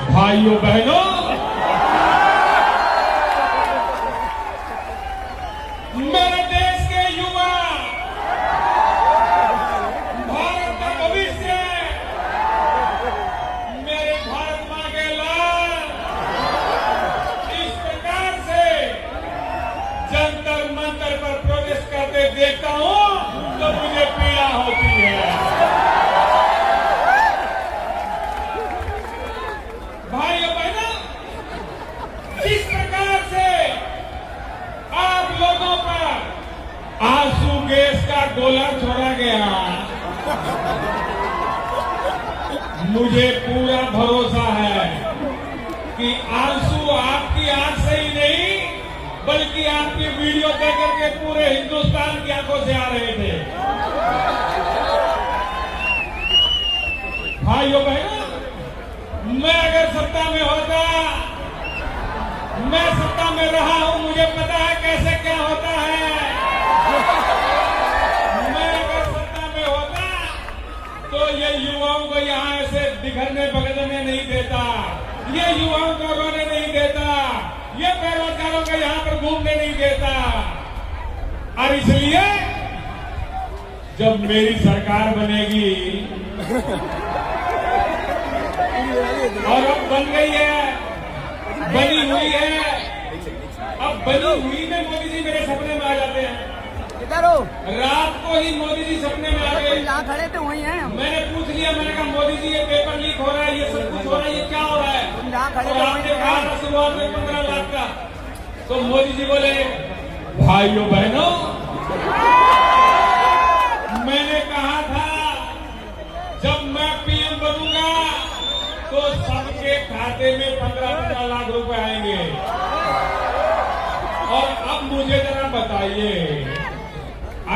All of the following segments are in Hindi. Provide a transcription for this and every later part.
भाइयों बहनों, मेरे देश के युवा, भारत का भविष्य, मेरे भारत मां के लाल, इस प्रकार से जंतर मंतर पर प्रोटेस्ट करते देखता हूं तो मुझे पीड़ा होती है। भाइयों बहनों, इस प्रकार से आप लोगों पर आंसू गैस का गोला छोड़ा गया, मुझे पूरा भरोसा है कि आंसू आपकी आंख से ही नहीं बल्कि आपकी वीडियो देख करके पूरे हिंदुस्तान की आंखों से आ रहे थे। भाइयों बहनों, मैं अगर सत्ता में होता, मैं सत्ता में रहा हूं, मुझे पता है कैसे क्या होता है। मैं अगर सत्ता में होता तो ये युवाओं को यहां ऐसे बिखरने बगड़ने नहीं देता, ये युवाओं को रोने नहीं देता, ये बेरोजगारों को यहां पर घूमने नहीं देता। और इसलिए जब मेरी सरकार बनेगी और अब बन गई है, बनी हुई है, अब बनी हुई में मोदी जी मेरे सपने में आ जाते हैं। रात को ही मोदी जी सपने में आ गए। खड़े तो वही हैं। मैंने पूछ लिया, मैंने कहा मोदी जी ये पेपर लीक हो रहा है, ये सब कुछ हो रहा है, ये क्या हो रहा है? तो आपने कहा था शुरुआत में 15 लाख का, तो मोदी जी बोले भाइयों बहनों, मैंने कहा था जब मैं पीएम बनूंगा तो सबके खाते में 15-15 लाख रुपए आएंगे। और अब मुझे जरा बताइए,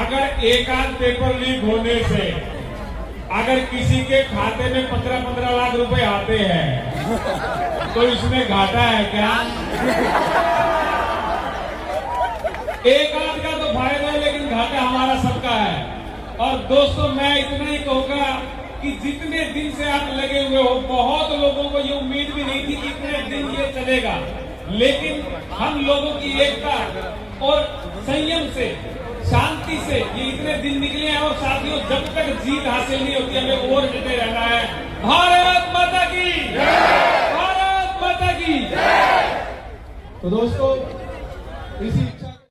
अगर एक आध पेपर लीक होने से अगर किसी के खाते में 15-15 लाख रुपए आते हैं तो इसमें घाटा है क्या? एक आध का तो फायदा है लेकिन घाटा हमारा सबका है। और दोस्तों, मैं इतना ही कहूंगा कि जितने दिन से आप लगे हुए हो, बहुत लोगों को ये उम्मीद भी नहीं थी कि इतने दिन ये चलेगा, लेकिन हम लोगों की एकता और संयम से, शांति से ये इतने दिन निकले हैं। और साथियों, जब तक जीत हासिल नहीं होती हमें और डटे रहना है। भारत माता की जय, भारत माता की जय। तो दोस्तों, इसी